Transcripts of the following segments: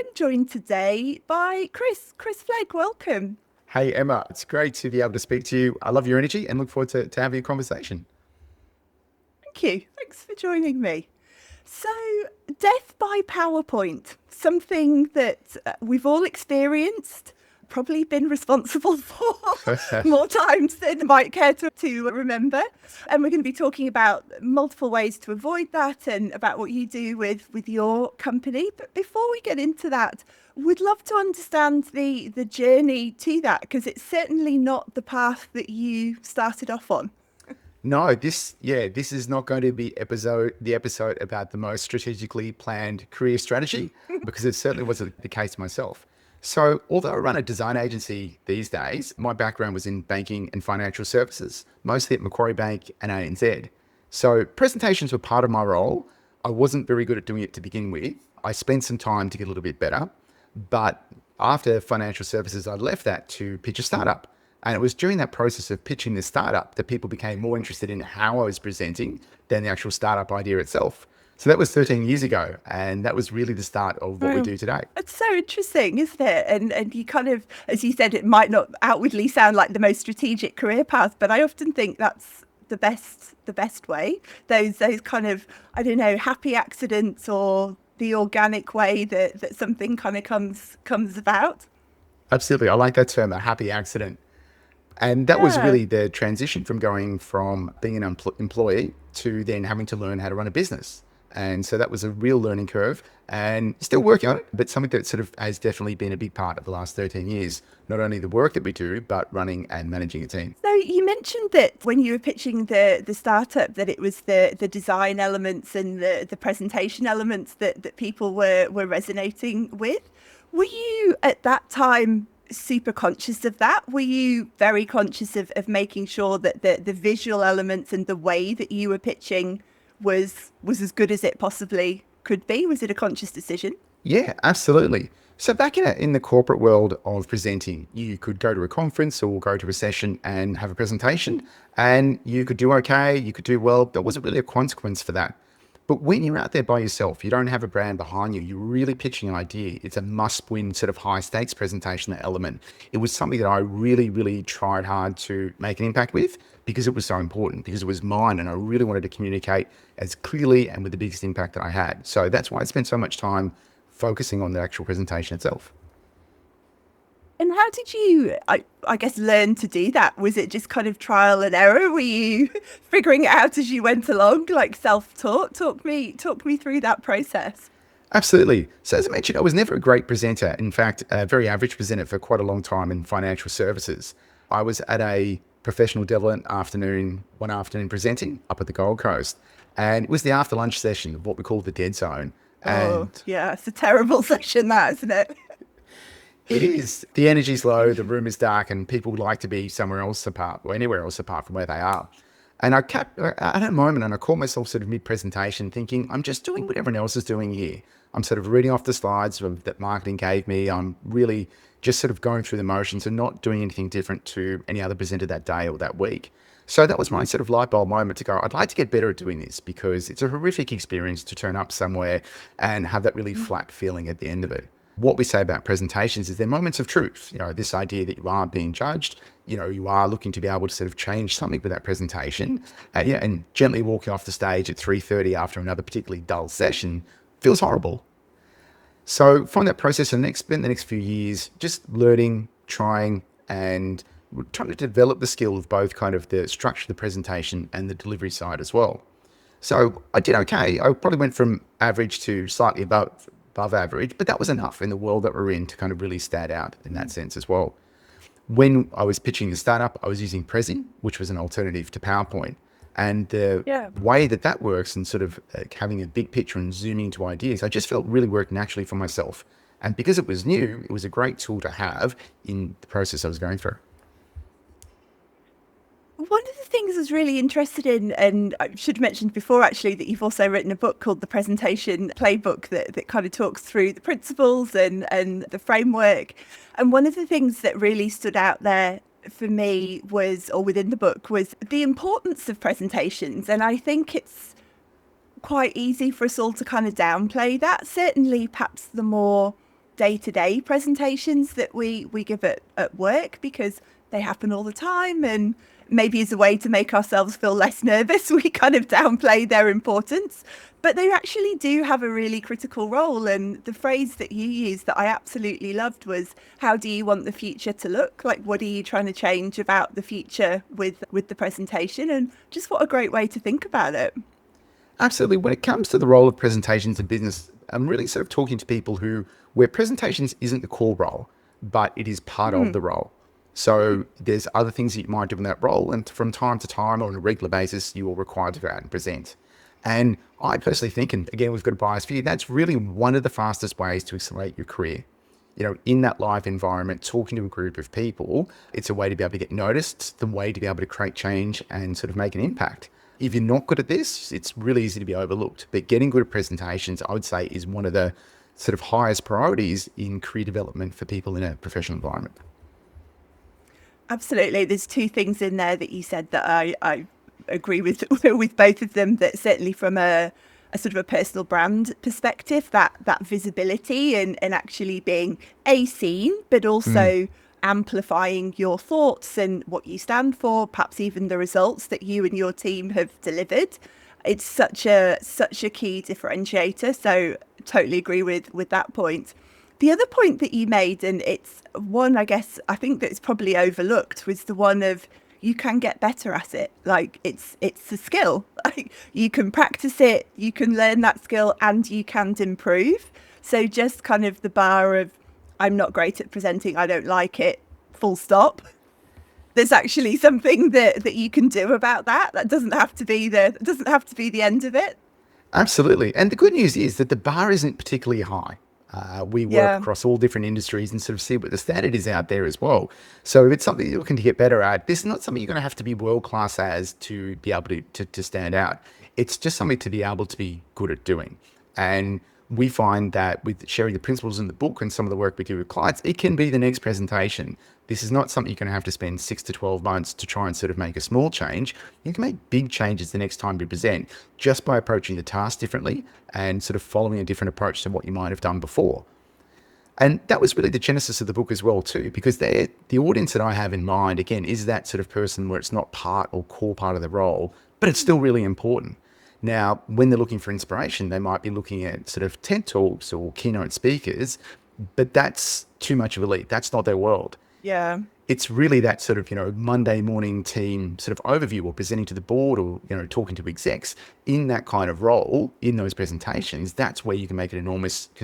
I'm joined today by Kris Flegg. Welcome. Hey, Emma, it's great to be able to speak to you. I love your energy and look forward to having a conversation. Thank you. Thanks for joining me. So, death by PowerPoint, something that we've all experienced, probably been responsible for more times than might care to remember. And we're going to be talking about multiple ways to avoid that and about what you do with your company. But before we get into that, we'd love to understand the journey to that, because it's certainly not the path that you started off on. No, this is not going to be the episode about the most strategically planned career strategy, because it certainly wasn't the case myself. So, although I run a design agency these days, my background was in banking and financial services, mostly at Macquarie Bank and ANZ. So, presentations were part of my role. I wasn't very good at doing it to begin with. I spent some time to get a little bit better, but after financial services, I left that to pitch a startup. And it was during that process of pitching the startup that people became more interested in how I was presenting than the actual startup idea itself. So that was 13 years ago. And that was really the start of what we do today. It's so interesting, isn't it? And you kind of, as you said, it might not outwardly sound like the most strategic career path, but I often think that's the best way. Those kind of, I don't know, happy accidents, or the organic way that something kind of comes about. Absolutely. I like that term, a happy accident. And that was Yeah. really the transition from going from being an employee to then having to learn how to run a business. And so that was a real learning curve, and still working on it, but something that sort of has definitely been a big part of the last 13 years, not only the work that we do, but running and managing a team. So you mentioned that when you were pitching the startup, that it was the design elements and the presentation elements that people were resonating with. Were you at that time super conscious of that? Were you very conscious of making sure that the visual elements and the way that you were pitching was as good as it possibly could be? Was it a conscious decision? Yeah, absolutely. So back in the corporate world of presenting, you could go to a conference or go to a session and have a presentation, and you could do okay, you could do well. There wasn't really a consequence for that. But when you're out there by yourself, you don't have a brand behind you, you're really pitching an idea. It's a must-win sort of high-stakes presentation element. It was something that I really, really tried hard to make an impact with, because it was so important, because it was mine, and I really wanted to communicate as clearly and with the biggest impact that I had. So that's why I spent so much time focusing on the actual presentation itself. And how did you, I guess, learn to do that? Was it just kind of trial and error? Were you figuring it out as you went along, like self-taught? Talk me through that process. Absolutely. So as I mentioned, I was never a great presenter. In fact, a very average presenter for quite a long time in financial services. I was at a professional development one afternoon presenting up at the Gold Coast. And it was the after lunch session of what we call the dead zone. Oh, And yeah, it's a terrible session, that, isn't it? it is. The energy's low, the room is dark, and people would like to be somewhere else apart, or anywhere else apart from where they are. And I kept at a moment, and I caught myself sort of mid-presentation thinking, I'm just doing what everyone else is doing here. I'm sort of reading off the slides that marketing gave me. I'm really just sort of going through the motions and not doing anything different to any other presenter that day or that week. So that was my sort of light bulb moment to go, I'd like to get better at doing this, because it's a horrific experience to turn up somewhere and have that really flat feeling at the end of it. What we say about presentations is they're moments of truth. You know, this idea that you are being judged, you are looking to be able to sort of change something with that presentation, and gently walking off the stage at 3:30 after another particularly dull session feels horrible. So from that process, I spent the next few years just learning, trying, and trying to develop the skill of both kind of the structure of the presentation and the delivery side as well. So I did okay. I probably went from average to slightly above average, but that was enough in the world that we're in to kind of really stand out in that sense as well. When I was pitching the startup, I was using Prezi, which was an alternative to PowerPoint. And the Yeah. way that works, and sort of having a big picture and zooming into ideas, I just felt really worked naturally for myself. And because it was new, it was a great tool to have in the process I was going through. One of the things I was really interested in, and I should have mentioned before actually, that you've also written a book called the Presentation Playbook that kind of talks through the principles and the framework. And one of the things that really stood out there for me was, or within the book, was the importance of presentations. And I think it's quite easy for us all to kind of downplay that. Certainly perhaps the more day-to-day presentations that we give at work, because they happen all the time, and maybe as a way to make ourselves feel less nervous, we kind of downplay their importance. But they actually do have a really critical role. And the phrase that you used that I absolutely loved was, how do you want the future to look? Like, what are you trying to change about the future with the presentation? And just what a great way to think about it. Absolutely. When it comes to the role of presentations in business, I'm really sort of talking to people where presentations isn't the core role, but it is part of the role. So there's other things that you might do in that role. And from time to time or on a regular basis, you are required to go out and present. And I personally think, and again, we've got a bias view, that's really one of the fastest ways to accelerate your career. In that live environment, talking to a group of people, it's a way to be able to get noticed, the way to be able to create change and sort of make an impact. If you're not good at this, it's really easy to be overlooked. But getting good at presentations, I would say, is one of the sort of highest priorities in career development for people in a professional environment. Absolutely. There's two things in there that you said that I agree with with both of them. That certainly from a sort of a personal brand perspective, that visibility and actually being seen, but also amplifying your thoughts and what you stand for, perhaps even the results that you and your team have delivered. It's such a key differentiator. So totally agree with that point. The other point that you made, and it's one I think that's probably overlooked, was the one of, you can get better at it. Like, it's a skill. Like, you can practice it, you can learn that skill, and you can improve. So just kind of the bar of, I'm not great at presenting, I don't like it, full stop. There's actually something that you can do about that. That doesn't have to be the end of it. Absolutely. And the good news is that the bar isn't particularly high. We work across all different industries and sort of see what the standard is out there as well. So if it's something you're looking to get better at, this is not something you're going to have to be world-class as to be able to stand out. It's just something to be able to be good at doing. And we find that with sharing the principles in the book and some of the work we do with clients, it can be the next presentation. This is not something you're going to have to spend 6 to 12 months to try and sort of make a small change. You can make big changes the next time you present just by approaching the task differently and sort of following a different approach to what you might have done before. And that was really the genesis of the book as well too, because the audience that I have in mind, again, is that sort of person where it's not part or core part of the role, but it's still really important. Now, when they're looking for inspiration, they might be looking at sort of TED Talks or keynote speakers, but that's too much of a leap. That's not their world. Yeah. It's really that sort of, Monday morning team sort of overview, or presenting to the board, or, talking to execs in that kind of role, in those presentations. That's where you can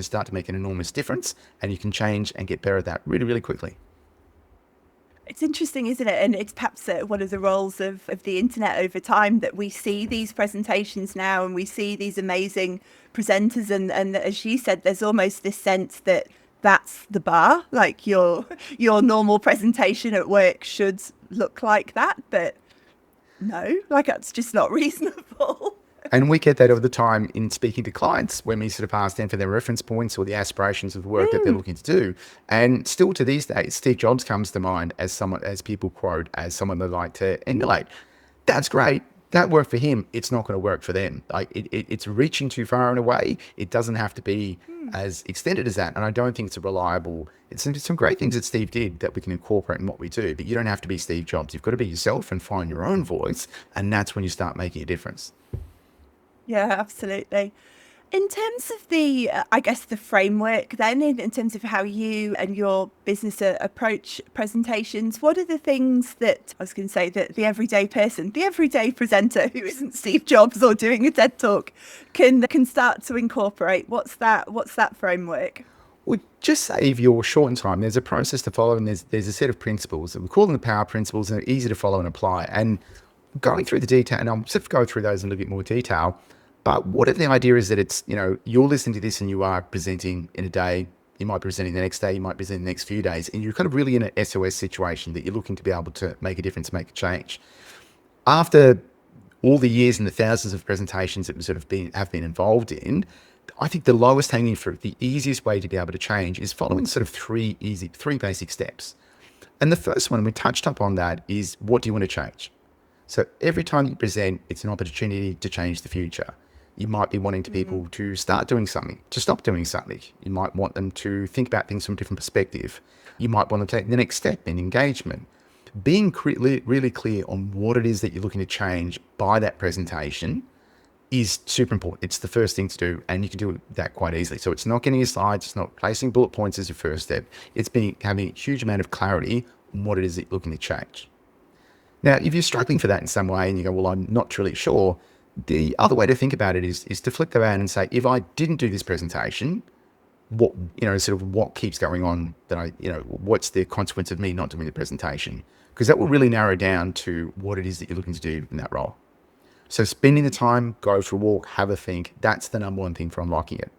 start to make an enormous difference, and you can change and get better at that really, really quickly. It's interesting, isn't it? And it's perhaps one of the roles of the internet over time, that we see these presentations now and we see these amazing presenters. And as you said, there's almost this sense that that's the bar, like your normal presentation at work should look like that. But no, like, that's just not reasonable. And we get that all the time in speaking to clients when we sort of ask them for their reference points or the aspirations of the work that they're looking to do. And still to these days, Steve Jobs comes to mind as people quote, as someone they like to emulate. That's great. That worked for him. It's not going to work for them. Like, it's reaching too far in a way. It doesn't have to be as extended as that. And I don't think it's a reliable. It's some great things that Steve did that we can incorporate in what we do. But you don't have to be Steve Jobs. You've got to be yourself and find your own voice. And that's when you start making a difference. Yeah, absolutely. In terms of the, the framework then, in terms of how you and your business approach presentations, what are the things that, I was going to say, that the everyday person, the everyday presenter who isn't Steve Jobs or doing a TED Talk can start to incorporate? What's that framework? Well, just say if you're short in time, there's a process to follow, and there's a set of principles. We call them the power principles, and they're easy to follow and apply. And going through the detail, and I'll sort of go through those in a little bit more detail. But what if the idea is that it's, you're listening to this and you are presenting in a day, you might be presenting the next day, you might be presenting the next few days, and you're kind of really in an SOS situation that you're looking to be able to make a difference, make a change. After all the years and the thousands of presentations that we sort of have been involved in, I think the lowest hanging fruit, the easiest way to be able to change is following sort of three basic steps. And the first one, we touched up on that, is what do you want to change? So every time you present, it's an opportunity to change the future. You might be wanting to people to start doing something, to stop doing something. You might want them to think about things from a different perspective. You might want to take the next step in engagement. Being really clear on what it is that you're looking to change by that presentation is super important. It's the first thing to do, and you can do that quite easily. So it's not getting your slides, it's not placing bullet points as your first step. It's having a huge amount of clarity on what it is that you're looking to change. Now, if you're struggling for that in some way and you go, well, I'm not really sure, the other way to think about it is to flip that around and say, if I didn't do this presentation, what, sort of what keeps going on that what's the consequence of me not doing the presentation? Because that will really narrow down to what it is that you're looking to do in that role. So spending the time, go for a walk, have a think, that's the number one thing for unlocking it.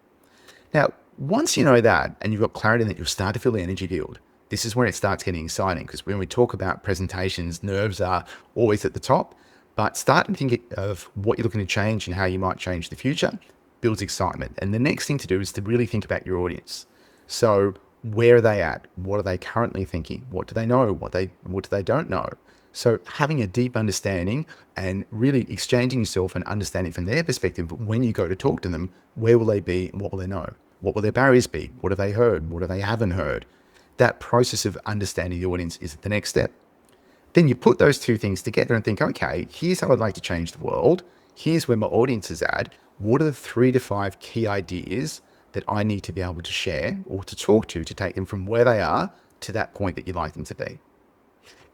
Now, once you know that and you've got clarity that you'll start to feel the energy build, this is where it starts getting exciting, because when we talk about presentations, nerves are always at the top, but starting to think of what you're looking to change and how you might change the future builds excitement. And the next thing to do is to really think about your audience. So where are they at? What are they currently thinking? What do they know? What do they don't know? So having a deep understanding and really exchanging yourself and understanding from their perspective, when you go to talk to them, where will they be and what will they know? What will their barriers be? What have they heard? What have they haven't heard? That process of understanding the audience is the next step. Then you put those two things together and think, okay, here's how I'd like to change the world. Here's where my audience is at. What are the 3 to 5 key ideas that I need to be able to share or to talk to take them from where they are to that point that you'd like them to be?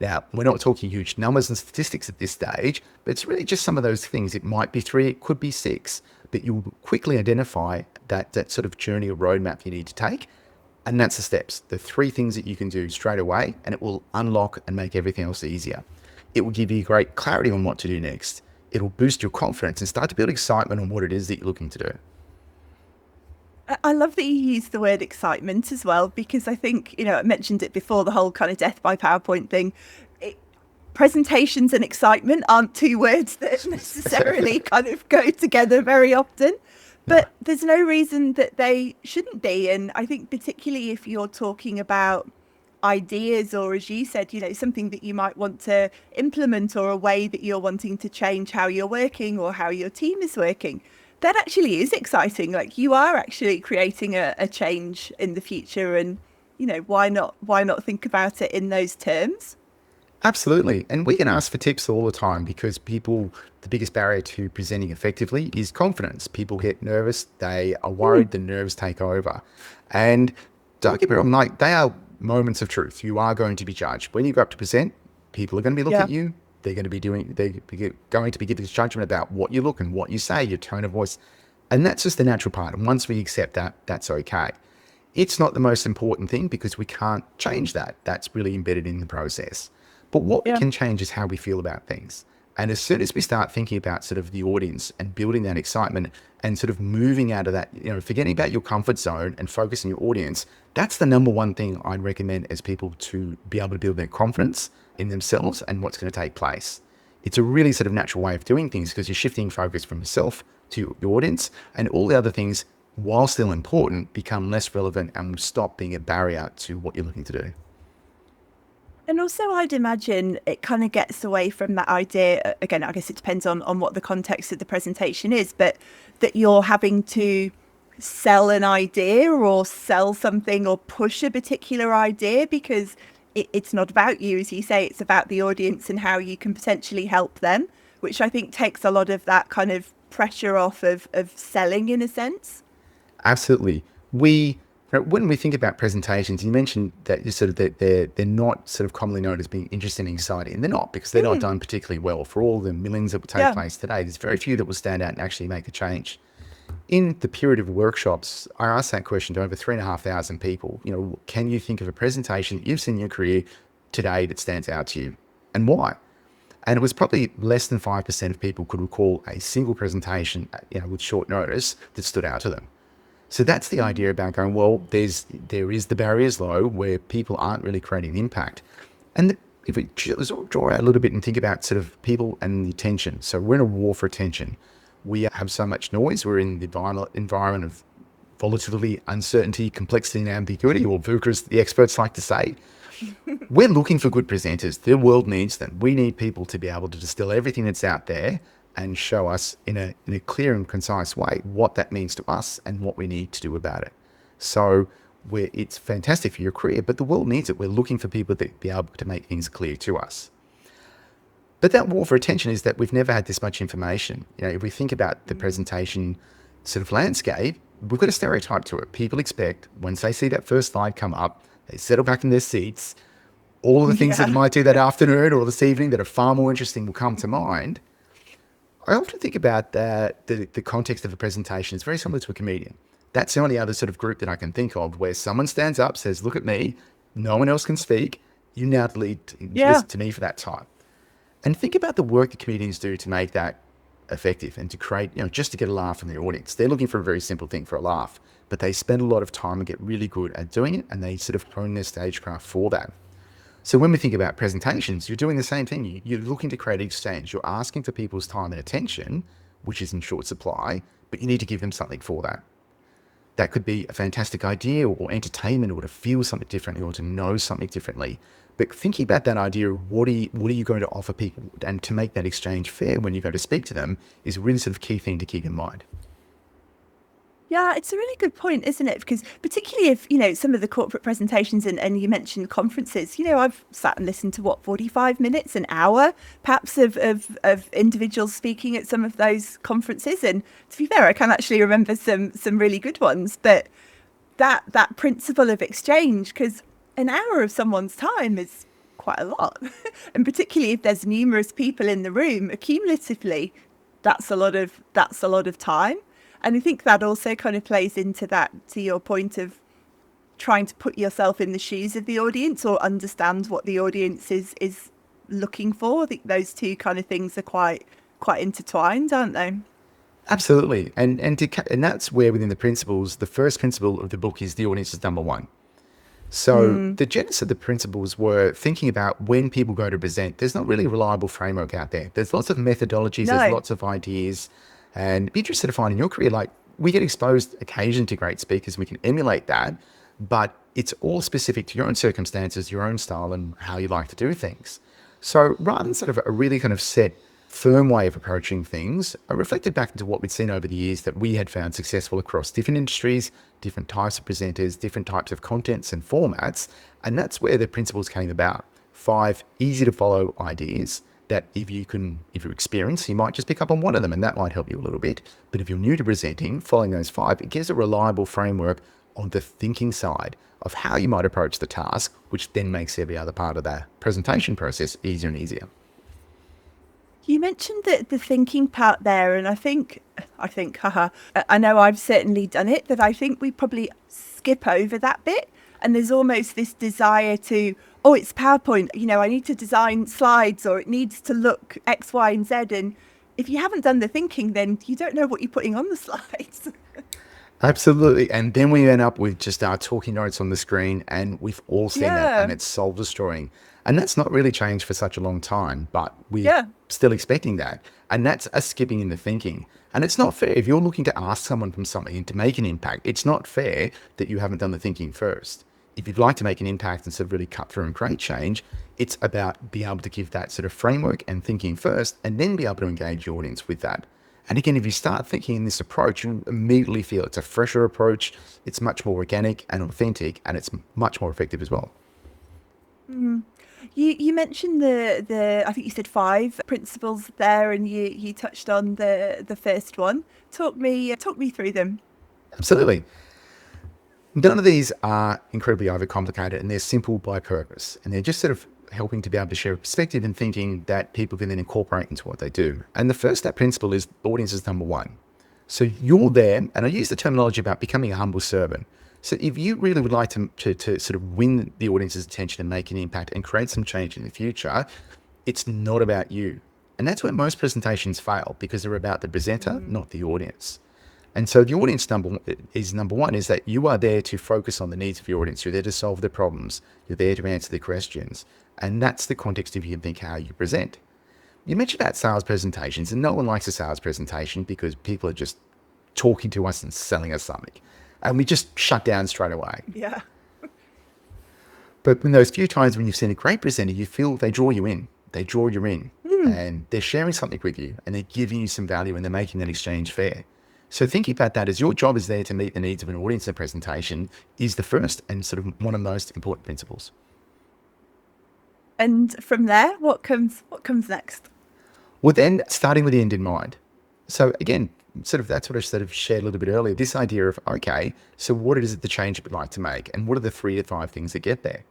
Now, we're not talking huge numbers and statistics at this stage, but it's really just some of those things. It might be 3, it could be 6, but you'll quickly identify that sort of journey or roadmap you need to take. And that's the steps, the 3 things that you can do straight away, and it will unlock and make everything else easier. It will give you great clarity on what to do next. It'll boost your confidence and start to build excitement on what it is that you're looking to do. I love that you use the word excitement as well, because I think, I mentioned it before, the whole kind of death by PowerPoint thing. Presentations and excitement aren't 2 words that necessarily kind of go together very often. But there's no reason that they shouldn't be. And I think particularly if you're talking about ideas or, as you said, something that you might want to implement or a way that you're wanting to change how you're working or how your team is working, that actually is exciting. Like, you are actually creating a change in the future. And, why not think about it in those terms? Absolutely. And we can ask for tips all the time, because the biggest barrier to presenting effectively is confidence. People get nervous. They are worried. The nerves take over. And don't get me wrong, like, they are moments of truth. You are going to be judged. When you go up to present, people are going to be looking at you. They're going to be giving this judgment about what you look and what you say, your tone of voice. And that's just the natural part. And once we accept that, that's okay. It's not the most important thing, because we can't change that. That's really embedded in the process. But what we can change is how we feel about things. And as soon as we start thinking about sort of the audience and building that excitement and sort of moving out of that, forgetting about your comfort zone and focusing your audience, that's the number one thing I'd recommend as people to be able to build their confidence in themselves and what's going to take place. It's a really sort of natural way of doing things, because you're shifting focus from yourself to your audience, and all the other things, while still important, become less relevant and will stop being a barrier to what you're looking to do. And also, I'd imagine it kind of gets away from that idea. Again, I guess it depends on what the context of the presentation is, but that you're having to sell an idea or sell something or push a particular idea, because it's not about you, as you say, it's about the audience and how you can potentially help them, which I think takes a lot of that kind of pressure off of selling, in a sense. Absolutely. When we think about presentations, you mentioned that they're not sort of commonly known as being interesting and exciting, and they're not, because they're not done particularly well. For all the millions that will take place today, there's very few that will stand out and actually make a change. In the period of workshops, I asked that question to over 3,500 people. Can you think of a presentation that you've seen in your career today that stands out to you, and why? And it was probably less than 5% of people could recall a single presentation, with short notice, that stood out to them. So that's the idea about going, well, there is the barriers low, where people aren't really creating an impact. And if we draw out a little bit and think about sort of people and the attention. So we're in a war for attention. We have so much noise. We're in the environment of volatility, uncertainty, complexity, and ambiguity, or VUCA, as the experts like to say. We're looking for good presenters. The world needs them. We need people to be able to distill everything that's out there and show us in a clear and concise way what that means to us and what we need to do about it. So it's fantastic for your career, but the world needs it. We're looking for people that be able to make things clear to us. But that war for attention is that we've never had this much information. If we think about the presentation sort of landscape, we've got a stereotype to it. People expect, once they see that first slide come up, they settle back in their seats, all of the things that they might do that afternoon or this evening that are far more interesting will come to mind. I often think about that the context of a presentation is very similar to a comedian. That's the only other sort of group that I can think of where someone stands up, says, look at me, no one else can speak, you now listen to me for that time. And think about the work that comedians do to make that effective and to create, just to get a laugh from the audience. They're looking for a very simple thing, for a laugh, but they spend a lot of time and get really good at doing it, and they sort of hone their stagecraft for that. So when we think about presentations, you're doing the same thing. You're looking to create exchange. You're asking for people's time and attention, which is in short supply, but you need to give them something for that. That could be a fantastic idea or entertainment, or to feel something differently or to know something differently. But thinking about that idea of what are you going to offer people, and to make that exchange fair when you go to speak to them, is a really sort of key thing to keep in mind. Yeah, it's a really good point, isn't it? Because particularly if, some of the corporate presentations and you mentioned conferences, I've sat and listened to 45 minutes, an hour, perhaps of individuals speaking at some of those conferences. And to be fair, I can actually remember some really good ones. But that principle of exchange, because an hour of someone's time is quite a lot. And particularly if there's numerous people in the room, accumulatively, that's a lot of time. And I think that also kind of plays into that, to your point of trying to put yourself in the shoes of the audience or understand what the audience is looking for. I think those two kind of things are quite intertwined, aren't they? Absolutely. And that's where within the principles, the first principle of the book is the audience is number one. So the genesis of the principles were thinking about when people go to present, there's not really a reliable framework out there. There's lots of methodologies, there's lots of ideas. And be interested to find in your career, like, we get exposed occasionally to great speakers, we can emulate that, but it's all specific to your own circumstances, your own style, and how you like to do things. So rather than sort of a really kind of set, firm way of approaching things, I reflected back into what we'd seen over the years that we had found successful across different industries, different types of presenters, different types of contents and formats, and that's where the principles came about. 5 easy to follow ideas that if you experience, you might just pick up on one of them, and that might help you a little bit. But if you're new to presenting, following those 5, it gives a reliable framework on the thinking side of how you might approach the task, which then makes every other part of the presentation process easier and easier. You mentioned the thinking part there, and I think, I know I've certainly done it, that I think we probably skip over that bit. And there's almost this desire to, it's PowerPoint, I need to design slides, or it needs to look X, Y, and Z. And if you haven't done the thinking, then you don't know what you're putting on the slides. Absolutely. And then we end up with just our talking notes on the screen, and we've all seen that, and it's soul destroying. And that's not really changed for such a long time, but we're still expecting that. And that's a skipping in the thinking. And it's not fair. If you're looking to ask someone from something and to make an impact, it's not fair that you haven't done the thinking first. If you'd like to make an impact and sort of really cut through and create change, it's about being able to give that sort of framework and thinking first, and then be able to engage your audience with that. And again, if you start thinking in this approach, you immediately feel it's a fresher approach, it's much more organic and authentic, and it's much more effective as well. You mentioned the I think you said 5 principles there, and you touched on the first one. Talk me through them. Absolutely. None of these are incredibly overcomplicated, and they're simple by purpose, and they're just sort of helping to be able to share a perspective and thinking that people can then incorporate into what they do. And the first step principle is audience is number one. So you're there, and I use the terminology about becoming a humble servant. So if you really would like to sort of win the audience's attention and make an impact and create some change in the future, it's not about you. And that's where most presentations fail, because they're about the presenter, not the audience. And so the audience number one is that you are there to focus on the needs of your audience. You're there to solve their problems. You're there to answer their questions. And that's the context of you think how you present. You mentioned about sales presentations, and no one likes a sales presentation because people are just talking to us and selling us something. And we just shut down straight away. Yeah. But in those few times when you've seen a great presenter, you feel they draw you in. They draw you in. and they're sharing something with you and they're giving you some value and they're making that exchange fair. So thinking about that as your job is there to meet the needs of an audience in a presentation is the first and sort of one of the most important principles. And from there, what comes next? Well, then starting with the end in mind. So again, sort of that's what I sort of shared a little bit earlier, this idea of, okay, so what is it the change we'd like to make? And what are the 3 to 5 things that get there?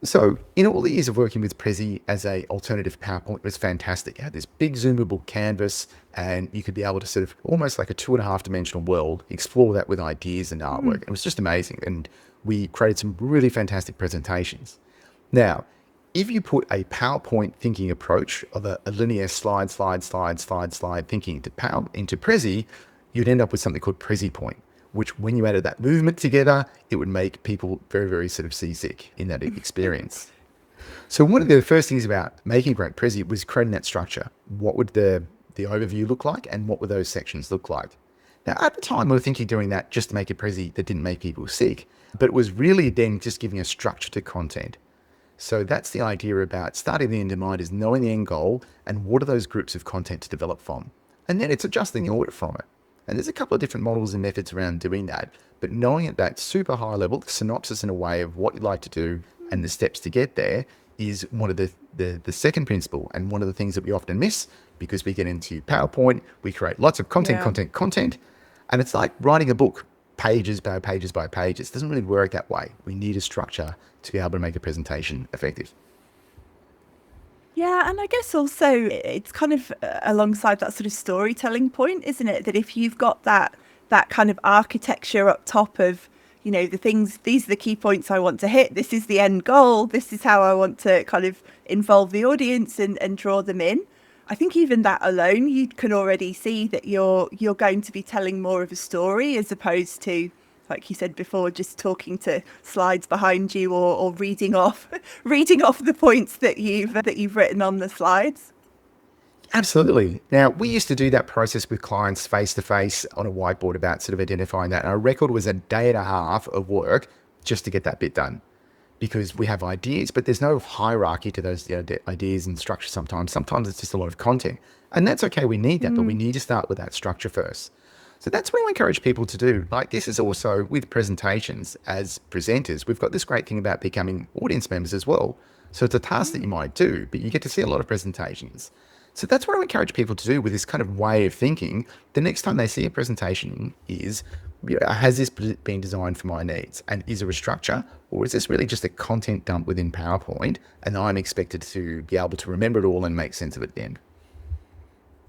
So in all the years of working with Prezi as a alternative PowerPoint, it was fantastic. It had this big zoomable canvas and you could be able to sort of almost like a 2.5 dimensional world, explore that with ideas and artwork. It was just amazing. And we created some really fantastic presentations. Now, if you put a PowerPoint thinking approach of a linear slide thinking into Prezi, you'd end up with something called Prezi Point, which when you added that movement together, it would make people very, very sort of seasick in that experience. So one of the first things about making great Prezi was creating that structure. What would the overview look like and what would those sections look like? Now, at the time, we were thinking doing that just to make a Prezi that didn't make people sick, but it was really then just giving a structure to content. So that's the idea about starting the end in mind is knowing the end goal and what are those groups of content to develop from. And then it's adjusting the order from it. And there's a couple of different models and methods around doing that, but knowing at that super high level, the synopsis in a way of what you'd like to do and the steps to get there is one of the second principle and one of the things that we often miss because we get into PowerPoint, we create lots of content, and it's like writing a book, pages by pages by pages. It doesn't really work that way. We need a structure to be able to make a presentation effective. Yeah, and I guess also it's kind of alongside that sort of storytelling point, isn't it? That if you've got that kind of architecture up top of, you know, the things, these are the key points I want to hit, this is the end goal, this is how I want to kind of involve the audience and draw them in. I think even that alone, you can already see that you're going to be telling more of a story as opposed to, like you said before, just talking to slides behind you or reading off the points that you've written on the slides. Absolutely. Now, we used to do that process with clients face to face on a whiteboard about sort of identifying that. And our record was a day and a half of work just to get that bit done. Because we have ideas, but there's no hierarchy to those ideas and structure sometimes. Sometimes it's just a lot of content. And that's okay, we need that, but we need to start with that structure first. So that's what we encourage people to do. Like this is also with presentations as presenters, we've got this great thing about becoming audience members as well. So it's a task that you might do, but you get to see a lot of presentations. So that's what I encourage people to do with this kind of way of thinking. The next time they see a presentation is, has this been designed for my needs? And is there a structure? Or is this really just a content dump within PowerPoint? And I'm expected to be able to remember it all and make sense of it at the end.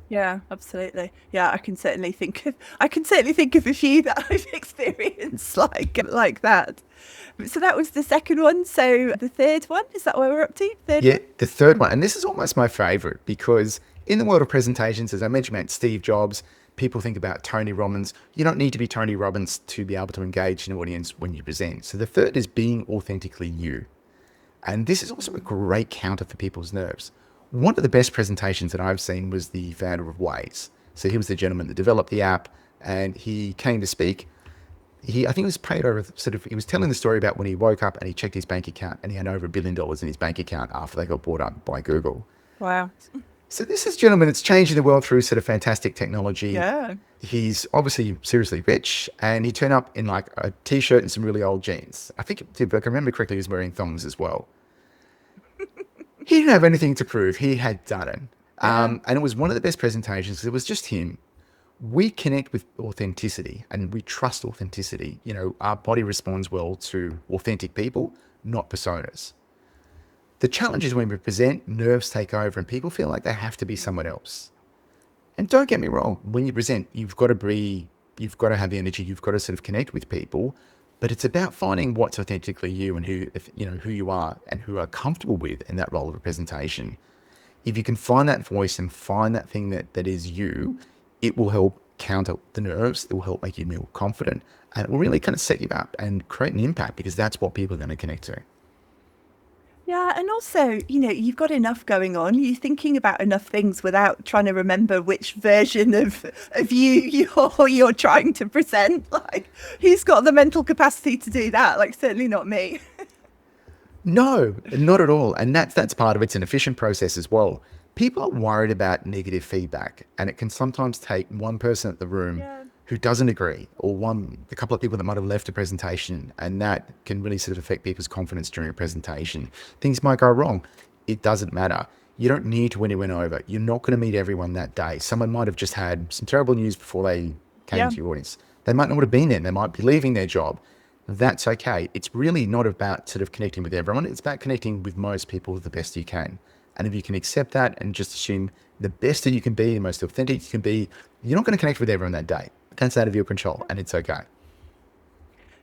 Yeah, absolutely. Yeah, I can certainly think of a few that I've experienced like that. So that was the second one. So the third one, is that where we're up to? The third one. And this is almost my favorite because in the world of presentations, as I mentioned about Steve Jobs, people think about Tony Robbins. You don't need to be Tony Robbins to be able to engage an audience when you present. So the third is being authentically you. And this is also a great counter for people's nerves. One of the best presentations that I've seen was the founder of Waze. So he was the gentleman that developed the app and he came to speak. I think it was paid over he was telling the story about when he woke up and he checked his bank account and he had over $1 billion in his bank account after they got bought up by Google. Wow. So this is gentleman that's changing the world through sort of fantastic technology. Yeah. He's obviously seriously rich and he turned up in like a t-shirt and some really old jeans. I think if I can remember correctly, he was wearing thongs as well. He didn't have anything to prove. He had done it. And it was one of the best presentations because it was just him. We connect with authenticity and we trust authenticity. You know, our body responds well to authentic people, not personas. The challenge is when we present, nerves take over and people feel like they have to be someone else. And don't get me wrong, when you present, you've got to have energy, you've got to sort of connect with people, but it's about finding what's authentically you and who you are and who are comfortable with in that role of a presentation. If you can find that voice and find that thing that is you, it will help counter the nerves, it will help make you more confident, and it will really kind of set you up and create an impact because that's what people are going to connect to. Yeah, and also, you know, you've got enough going on. You're thinking about enough things without trying to remember which version of you're trying to present. Like, who's got the mental capacity to do that? Like, certainly not me. No, not at all. And that's part of it. It's an efficient process as well. People are worried about negative feedback, and it can sometimes take one person at the room Yeah. who doesn't agree, or a couple of people that might have left a presentation, and that can really sort of affect people's confidence during a presentation. Things might go wrong. It doesn't matter. You don't need to win anyone over. You're not going to meet everyone that day. Someone might have just had some terrible news before they came Yeah. to your audience. They might not have been there. They might be leaving their job. That's okay. It's really not about sort of connecting with everyone. It's about connecting with most people the best you can. And if you can accept that and just assume the best that you can be, the most authentic you can be, you're not going to connect with everyone that day. That's out of your control, and it's okay.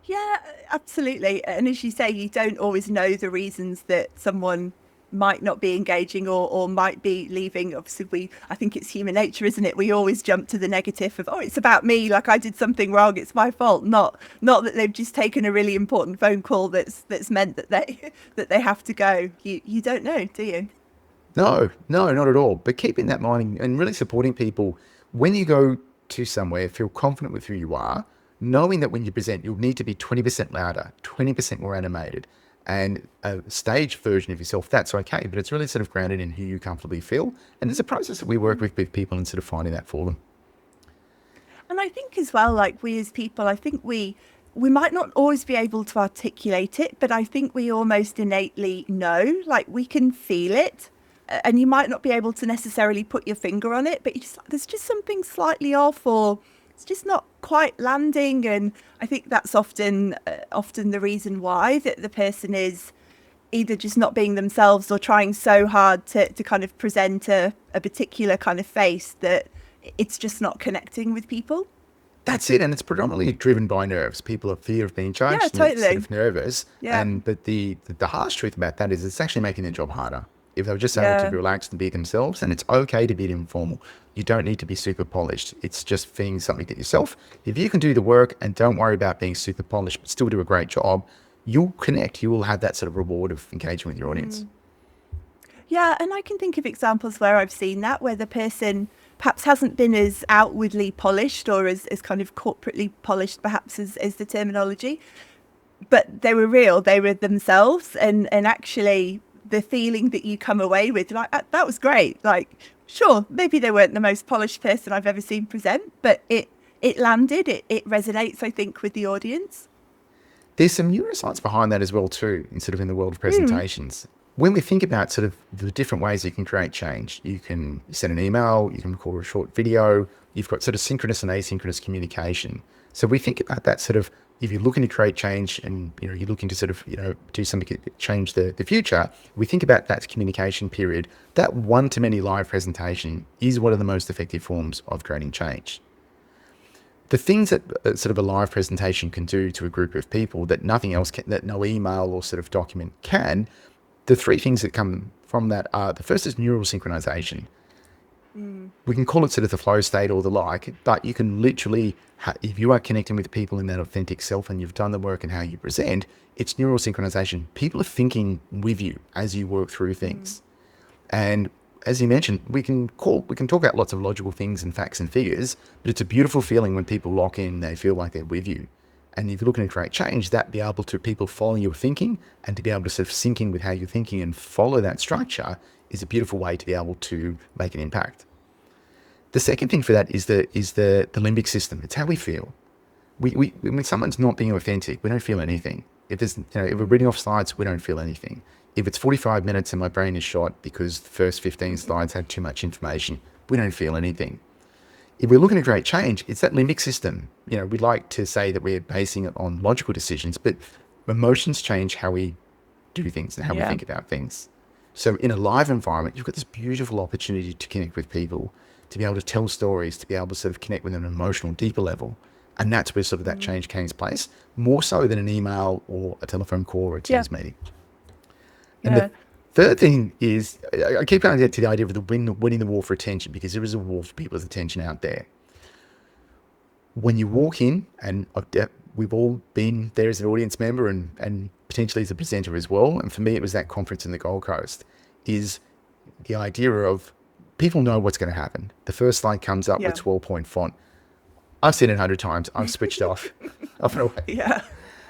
Yeah, absolutely. And as you say, you don't always know the reasons that someone might not be engaging or might be leaving. Obviously, I think it's human nature, isn't it? We always jump to the negative of, oh, it's about me, like I did something wrong, it's my fault. Not that they've just taken a really important phone call that's meant that they have to go. You don't know, do you? No, not at all. But keeping that in mind and really supporting people when you go to somewhere, feel confident with who you are, knowing that when you present, you'll need to be 20% louder, 20% more animated, and a staged version of yourself. That's okay, but it's really sort of grounded in who you comfortably feel. And there's a process that we work with people and sort of finding that for them. And I think as well, like we as people, I think we might not always be able to articulate it, but I think we almost innately know, like we can feel it. And you might not be able to necessarily put your finger on it, but there's just something slightly off, or it's just not quite landing. And I think that's often the reason why that the person is either just not being themselves or trying so hard to kind of present a particular kind of face that it's just not connecting with people. That's it, and it's predominantly driven by nerves. People have fear of being judged, Yeah, and they're sort totally. of nervous. Yeah. But the harsh truth about that is it's actually making their job harder. If they were just able to Yeah. be relaxed and be themselves, and it's okay to be informal. You don't need to be super polished. It's just being something to yourself. If you can do the work and don't worry about being super polished, but still do a great job, you'll connect. You will have that sort of reward of engaging with your audience. Yeah, and I can think of examples where I've seen that, where the person perhaps hasn't been as outwardly polished or as kind of corporately polished, perhaps is the terminology, but they were real, they were themselves, and actually the feeling that you come away with, like, that was great. Like, sure, maybe they weren't the most polished person I've ever seen present, but it landed, it resonates, I think, with the audience. There's some neuroscience behind that as well too, in the world of presentations. When we think about sort of the different ways you can create change, you can send an email, you can record a short video, you've got sort of synchronous and asynchronous communication. So we think about that sort of, if you're looking to create change and you're looking to sort of do something to change the future, we think about that communication period. That one-to-many live presentation is one of the most effective forms of creating change. The things that sort of a live presentation can do to a group of people that nothing else can, that no email or sort of document can, the three things that come from that are, the first is neural synchronization. We can call it sort of the flow state or the like, but you can literally, if you are connecting with people in that authentic self and you've done the work in how you present, it's neural synchronization. People are thinking with you as you work through things. And as you mentioned, we can talk about lots of logical things and facts and figures, but it's a beautiful feeling when people lock in, they feel like they're with you. And if you're looking to create change, that be able to people follow your thinking and to be able to sort of sync in with how you're thinking and follow that structure is a beautiful way to be able to make an impact. The second thing for that is the limbic system. It's how we feel. We when someone's not being authentic, we don't feel anything. If there's, if we're reading off slides, we don't feel anything. If it's 45 minutes and my brain is shot because the first 15 slides had too much information, we don't feel anything. If we're looking to create change, it's that limbic system. We like to say that we're basing it on logical decisions, but emotions change how we do things and how we think about things. So in a live environment, you've got this beautiful opportunity to connect with people, to be able to tell stories, to be able to sort of connect with an emotional, deeper level. And that's where sort of that change takes place, more so than an email or a telephone call or a Teams meeting. And the third thing is, I keep going to the idea of winning the war for attention, because there is a war for people's attention out there. When you walk in, and we've all been there as an audience member and potentially as a presenter as well, and for me it was that conference in the Gold Coast, is the idea of people know what's going to happen. The first slide comes up with 12-point font. I've seen it 100 times. I've switched off and away. Yeah.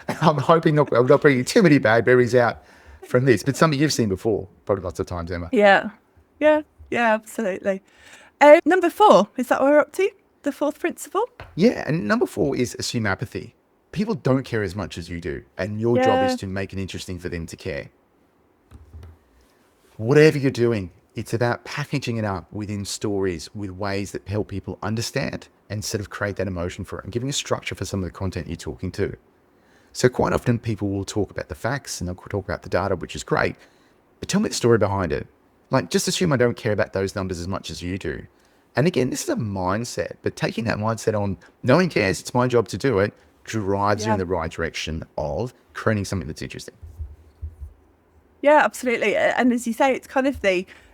I'm hoping I'm not bringing too many bad berries out from this, but something you've seen before, probably lots of times, Emma. Yeah. Yeah, absolutely. Number 4, is that what we're up to? The fourth principle? Yeah, and number 4 is assume apathy. People don't care as much as you do, and your job is Yeah. to make it interesting for them to care. Whatever you're doing, it's about packaging it up within stories with ways that help people understand and sort of create that emotion for it and giving a structure for some of the content you're talking to. So quite often people will talk about the facts and they'll talk about the data, which is great, but tell me the story behind it. Like, just assume I don't care about those numbers as much as you do. And again, this is a mindset, but taking that mindset on, no one cares, it's my job to do it, drives you in Yeah. the right direction of creating something that's interesting. Yeah, absolutely. And as you say, it's kind of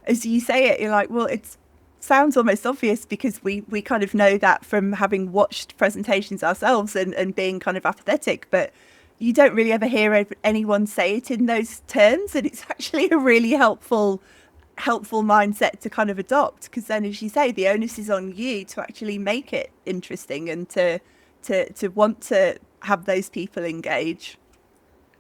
as you say it, you're like, well, it sounds almost obvious because we kind of know that from having watched presentations ourselves and being kind of apathetic, but you don't really ever hear anyone say it in those terms. And it's actually a really helpful mindset to kind of adopt, because then, as you say, the onus is on you to actually make it interesting and to want to have those people engage.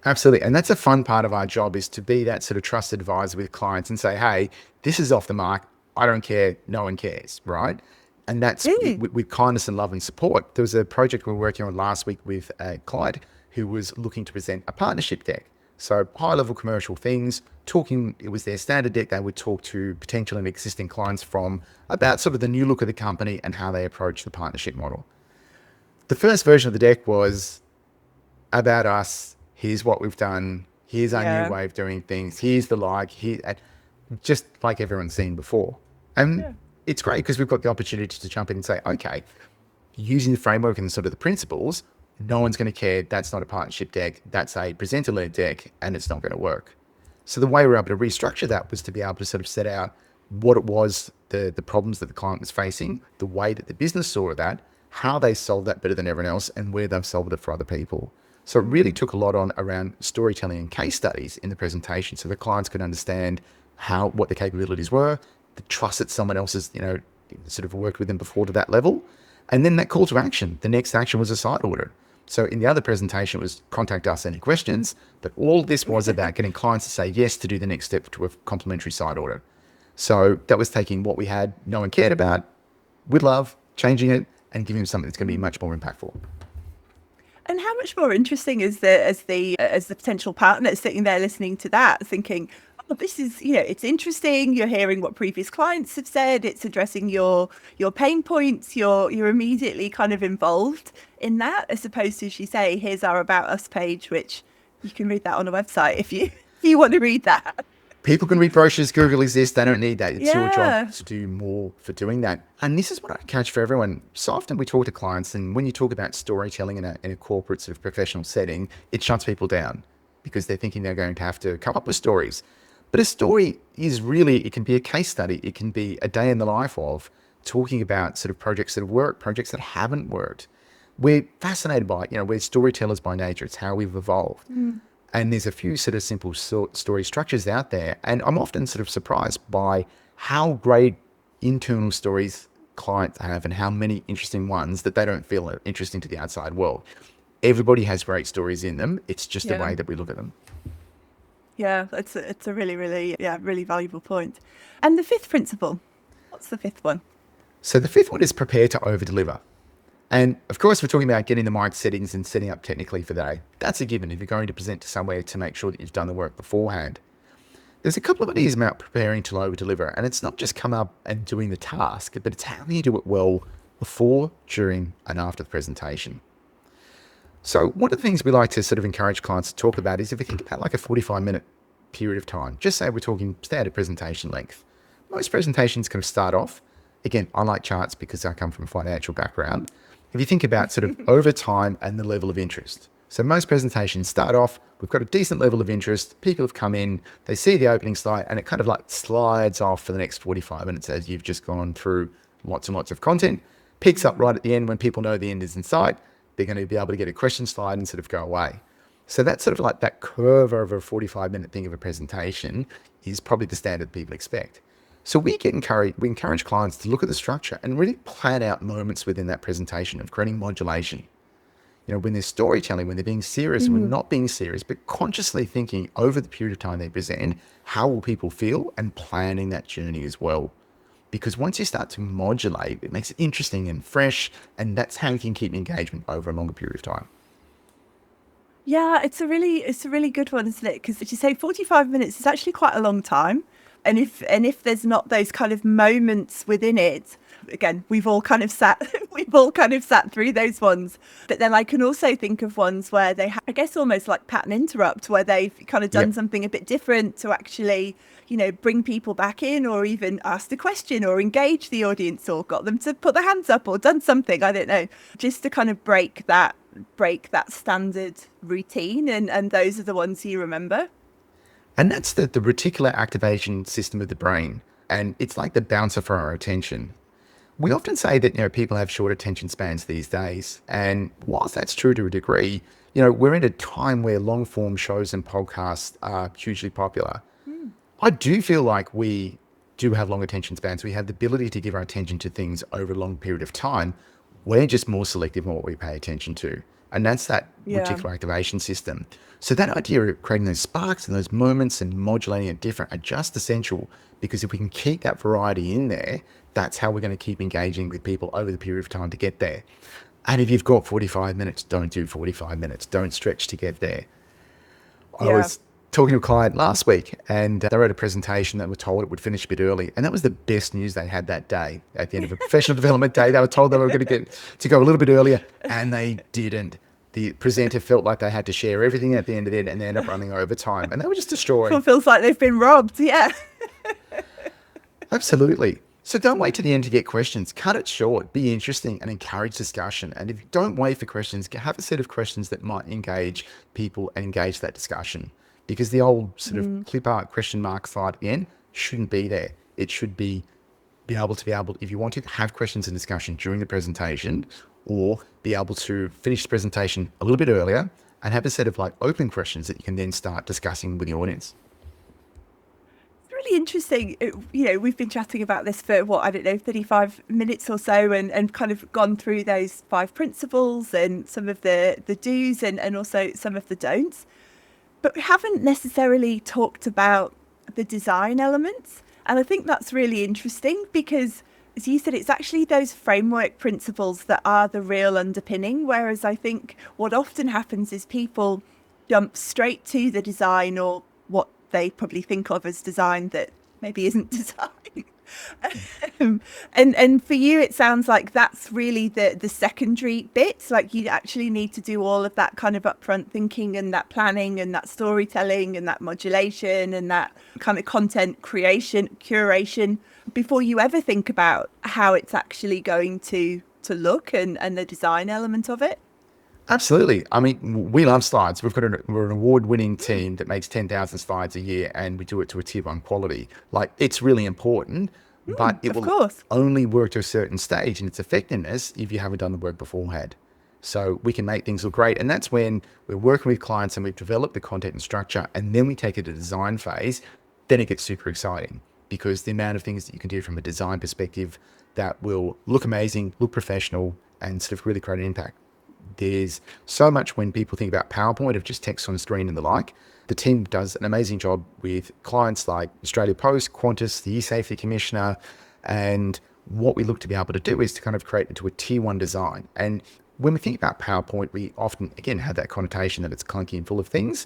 Absolutely. And that's a fun part of our job, is to be that sort of trusted advisor with clients and say, hey, this is off the mark. I don't care. No one cares. Right. And that's Mm. with kindness and love and support. There was a project we were working on last week with a client who was looking to present a partnership deck. So high level commercial things, talking, it was their standard deck. They would talk to potential and existing clients from about sort of the new look of the company and how they approach the partnership model. The first version of the deck was about us. Here's what we've done. Here's our new Yeah. way of doing things. Here's the like. Here, just like everyone's seen before. And Yeah. it's great because we've got the opportunity to jump in and say, okay, using the framework and sort of the principles, no one's going to care. That's not a partnership deck. That's a presenter-led deck, and it's not going to work. So the way we were able to restructure that was to be able to sort of set out what it was, the problems that the client was facing, the way that the business saw that, how they solved that better than everyone else, and where they've solved it for other people. So it really took a lot on around storytelling and case studies in the presentation, so the clients could understand what the capabilities were, the trust that someone else has, sort of worked with them before to that level. And then that call to action. The next action was a site audit. So in the other presentation, it was contact us any questions, but all this was about getting clients to say yes to do the next step to a complimentary site audit. So that was taking what we had, no one cared about, with love, changing it, and giving them something that's going to be much more impactful. And how much more interesting is as the potential partner sitting there listening to that, thinking, "Oh, this is, it's interesting. You're hearing what previous clients have said. It's addressing your pain points. You're immediately kind of involved in that, as opposed to, as you say, here's our About Us page, which you can read that on a website if you if you want to read that." People can read brochures, Google exists, they don't need that. It's your job Yeah. to do more for doing that. And this is what I catch for everyone. So often we talk to clients, and when you talk about storytelling in a corporate sort of professional setting, it shuts people down because they're thinking they're going to have to come up with stories. But a story is really, it can be a case study. It can be a day in the life of talking about sort of projects that have worked, projects that haven't worked. We're fascinated by it. We're storytellers by nature. It's how we've evolved. And there's a few sort of simple story structures out there. And I'm often sort of surprised by how great internal stories clients have and how many interesting ones that they don't feel are interesting to the outside world. Everybody has great stories in them. It's just the Yeah. way that we look at them. Yeah. It's a really, really, really valuable point. And the fifth principle, what's the fifth one? So the fifth one is prepare to over deliver. And of course, we're talking about getting the mic settings and setting up technically for the day. That's a given if you're going to present to somewhere, to make sure that you've done the work beforehand. There's a couple of ideas about preparing to over deliver, and it's not just come up and doing the task, but it's how you do it well before, during, and after the presentation. So one of the things we like to sort of encourage clients to talk about is if we think about like a 45-minute period of time, just say we're talking standard presentation length. Most presentations kind of start off, again, I like charts because I come from a financial background. If you think about sort of over time and the level of interest. So most presentations start off, we've got a decent level of interest, people have come in, they see the opening slide, and it kind of like slides off for the next 45 minutes as you've just gone through lots and lots of content, picks up right at the end when people know the end is in sight, they're going to be able to get a question slide and sort of go away. So that's sort of like that curve over a 45-minute thing of a presentation is probably the standard people expect. So we encourage clients to look at the structure and really plan out moments within that presentation of creating modulation. When they're storytelling, when they're being serious, and when not being serious, but consciously thinking over the period of time they present, how will people feel, and planning that journey as well. because once you start to modulate, it makes it interesting and fresh, and that's how you can keep engagement over a longer period of time. Yeah, it's a really good one, isn't it? Because as you say, 45 minutes is actually quite a long time. And if there's not those kind of moments within it, again, we've all kind of sat through those ones. But then I can also think of ones where they I guess almost like pattern interrupt, where they've kind of done something a bit different to actually, bring people back in, or even asked a question or engage the audience or got them to put their hands up or done something, I don't know, just to kind of break that standard routine. And those are the ones you remember. And that's the reticular activation system of the brain. And it's like the bouncer for our attention. We often say that, people have short attention spans these days. And whilst that's true to a degree, we're in a time where long form shows and podcasts are hugely popular. I do feel like we do have long attention spans. We have the ability to give our attention to things over a long period of time. We're just more selective in what we pay attention to. And that's that reticular activation system. So that idea of creating those sparks and those moments and modulating it different are just essential, because if we can keep that variety in there, that's how we're going to keep engaging with people over the period of time to get there. And if you've got 45 minutes, don't do 45 minutes. Don't stretch to get there. I was talking to a client last week, and they wrote a presentation that were told it would finish a bit early. And that was the best news they had that day. At the end of a professional development day, they were told they were going to get to go a little bit earlier, and they didn't. The presenter felt like they had to share everything at the end of it, and they ended up running over time. And they were just destroyed. It feels like they've been robbed. Yeah. Absolutely. So don't wait to the end to get questions. Cut it short, be interesting, and encourage discussion. And if you don't wait for questions, have a set of questions that might engage people and engage that discussion. Because the old sort of clip art question mark slide at the end shouldn't be there. It should be able, if you want to, have questions and discussion during the presentation, or be able to finish the presentation a little bit earlier and have a set of open questions that you can then start discussing with the audience. Really interesting. We've been chatting about this for 35 minutes or so, and kind of gone through those 5 principles and some of the do's and also some of the don'ts. But we haven't necessarily talked about the design elements. And I think that's really interesting because, as you said, it's actually those framework principles that are the real underpinning. Whereas I think what often happens is people jump straight to the design, or what they probably think of as design that maybe isn't design. And for you, it sounds like that's really the secondary bit. Like you actually need to do all of that kind of upfront thinking and that planning and that storytelling and that modulation and that kind of content creation, curation, before you ever think about how it's actually going to look and the design element of it. Absolutely. I mean, we love slides. We're an award-winning team that makes 10,000 slides a year, and we do it to a tier 1 quality. It's really important, but it will only work to a certain stage in its effectiveness if you haven't done the work beforehand. So we can make things look great. And that's when we're working with clients and we've developed the content and structure, and then we take it to design phase. Then it gets super exciting, because the amount of things that you can do from a design perspective that will look amazing, look professional, and sort of really create an impact. There's so much when people think about PowerPoint of just text on the screen and the like. The team does an amazing job with clients like Australia Post, Qantas, the E-Safety Commissioner, and what we look to be able to do is to kind of create into a tier 1 design. And when we think about PowerPoint, we often, again, have that connotation that it's clunky and full of things.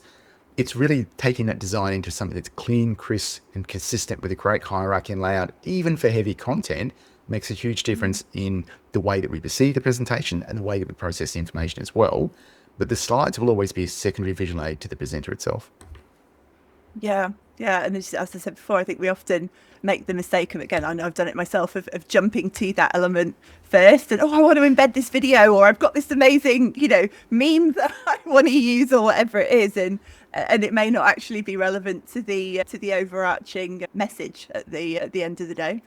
It's really taking that design into something that's clean, crisp, and consistent with a great hierarchy and layout, even for heavy content, makes a huge difference in the way that we perceive the presentation and the way that we process the information as well. But the slides will always be a secondary visual aid to the presenter itself. Yeah. And as I said before, I think we often make the mistake of, again, I know I've done it myself, of jumping to that element first and, I want to embed this video, or I've got this amazing, meme that I want to use, or whatever it is. And it may not actually be relevant to the overarching message at the end of the day.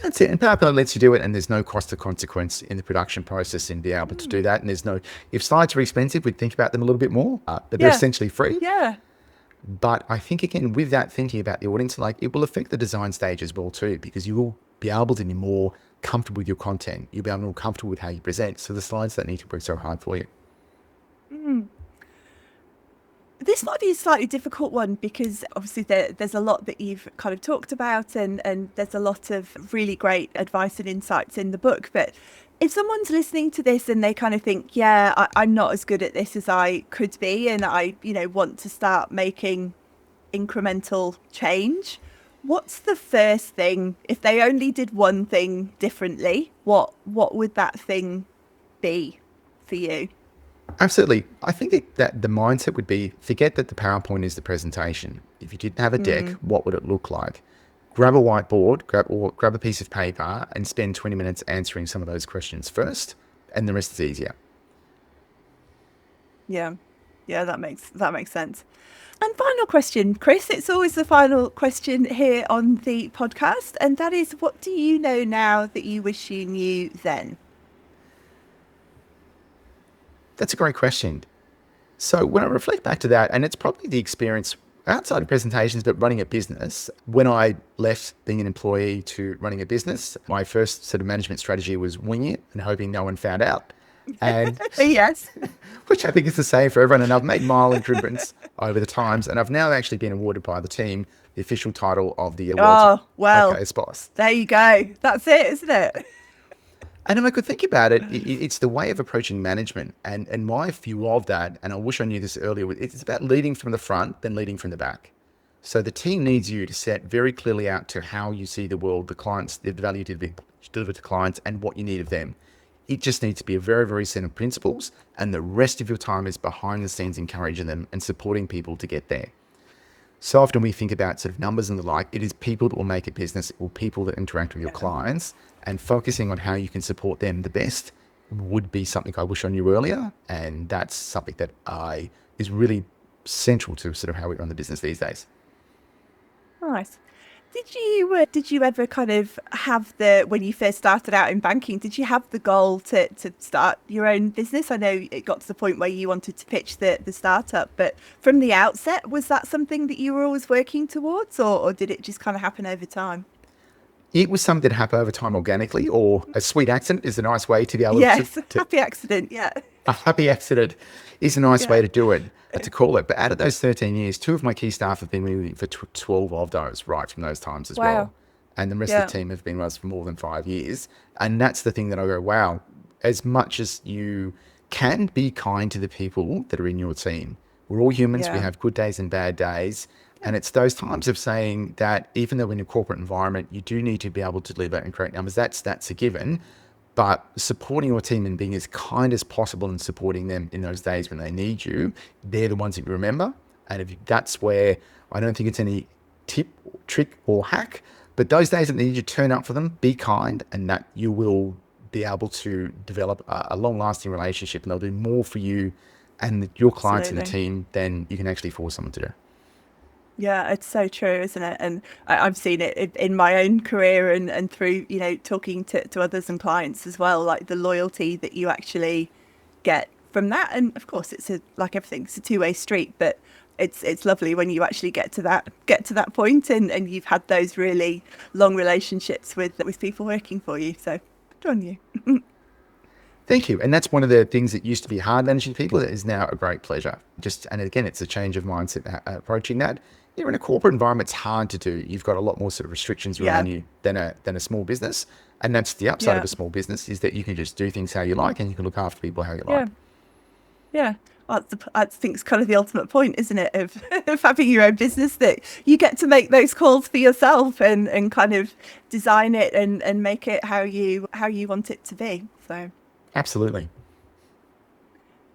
That's it. And PowerPoint lets you do it, and there's no cost or consequence in the production process in being able to do that. And if slides are expensive, we'd think about them a little bit more, but they're essentially free. Yeah. But I think, again, with that thinking about the audience, it will affect the design stage as well too, because you will be able to be more comfortable with your content. You'll be able to be more comfortable with how you present. So the slides don't need to work so hard for you. this might be a slightly difficult one because obviously there's a lot that you've kind of talked about and there's a lot of really great advice and insights in the book. But if someone's listening to this and they kind of think, yeah, I'm not as good at this as I could be, and I, want to start making incremental change, what's the first thing? If they only did one thing differently, what would that thing be for you? Absolutely. I think that the mindset would be, forget that the PowerPoint is the presentation. If you didn't have a deck, what would it look like? Grab a whiteboard, grab a piece of paper and spend 20 minutes answering some of those questions first, and the rest is easier. Yeah. Yeah, that makes sense. And final question, Kris, it's always the final question here on the podcast, and that is, what do you know now that you wish you knew then? That's a great question. So when I reflect back to that, and it's probably the experience outside of presentations, but running a business, when I left being an employee to running a business, my first sort of management strategy was winging it and hoping no one found out. And yes, which I think is the same for everyone. And I've made mild improvements over the times. And I've now actually been awarded by the team the official title of the world's okayest boss. There you go. That's it, isn't it? And if I could think about it, it's the way of approaching management. And my view of that, and I wish I knew this earlier, it's about leading from the front, then leading from the back. So the team needs you to set very clearly out to how you see the world, the clients, the value to deliver to clients, and what you need of them. It just needs to be a very, very set of principles, and the rest of your time is behind the scenes encouraging them and supporting people to get there. So often we think about sort of numbers and the like. It is people that will make a business, or people that interact with your clients, and focusing on how you can support them the best would be something I wish I knew earlier. And that's something that is really central to sort of how we run the business these days. Nice. Did you ever kind of have when you first started out in banking, did you have the goal to start your own business? I know it got to the point where you wanted to pitch the startup, but from the outset, was that something that you were always working towards, or did it just kind of happen over time? It was something that happened over time organically, or a sweet accident is a nice way to be able to... Yes, happy accident, yeah. A happy accident is a nice way to do it, to call it. But out of those 13 years, 2 of my key staff have been with me for 12 of those, right from those times as well. And the rest of the team have been with us for more than 5 years. And that's the thing that I go, wow, as much as you can, be kind to the people that are in your team. We're all humans. We have good days and bad days. And it's those times of saying that even though in a corporate environment, you do need to be able to deliver and create numbers. That's a given. But supporting your team and being as kind as possible and supporting them in those days when they need you, they're the ones that you remember. And that's where I don't think it's any tip, trick or hack, but those days that they need you, turn up for them, be kind, and that you will be able to develop a long-lasting relationship, and they'll do more for you and your clients and the team than you can actually force someone to do. Yeah, it's so true, isn't it? And I've seen it in my own career and through, talking to others and clients as well, like the loyalty that you actually get from that. And of course, it's like everything, it's a two-way street, but it's lovely when you actually get to that point and you've had those really long relationships with people working for you. So good on you. Thank you. And that's one of the things that used to be hard managing people that is now a great pleasure. And again, it's a change of mindset approaching that. You're in a corporate environment, it's hard to do. You've got a lot more sort of restrictions around you than a small business. And that's the upside of a small business, is that you can just do things how you like and you can look after people how you like. Yeah. Well, I think it's kind of the ultimate point, isn't it, of having your own business, that you get to make those calls for yourself and kind of design it and make it how you want it to be. So absolutely.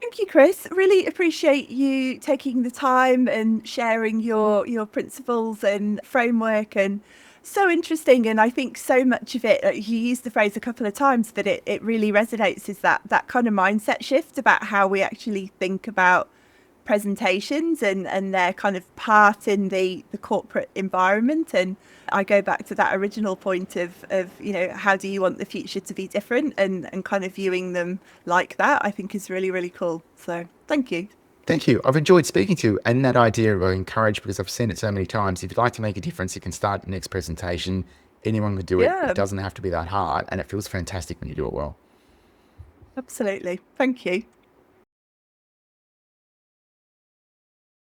Thank you, Kris. Really appreciate you taking the time and sharing your principles and framework, and so interesting. And I think so much of it, you used the phrase a couple of times, but it really resonates, is that kind of mindset shift about how we actually think about presentations and their kind of part in the corporate environment. And I go back to that original point of how do you want the future to be different, and kind of viewing them like that, I think is really, really cool. So thank you. Thank you. I've enjoyed speaking to you, and that idea of encourage, because I've seen it so many times. If you'd like to make a difference, you can start the next presentation. Anyone can do it. It doesn't have to be that hard, and it feels fantastic when you do it well. Absolutely. Thank you.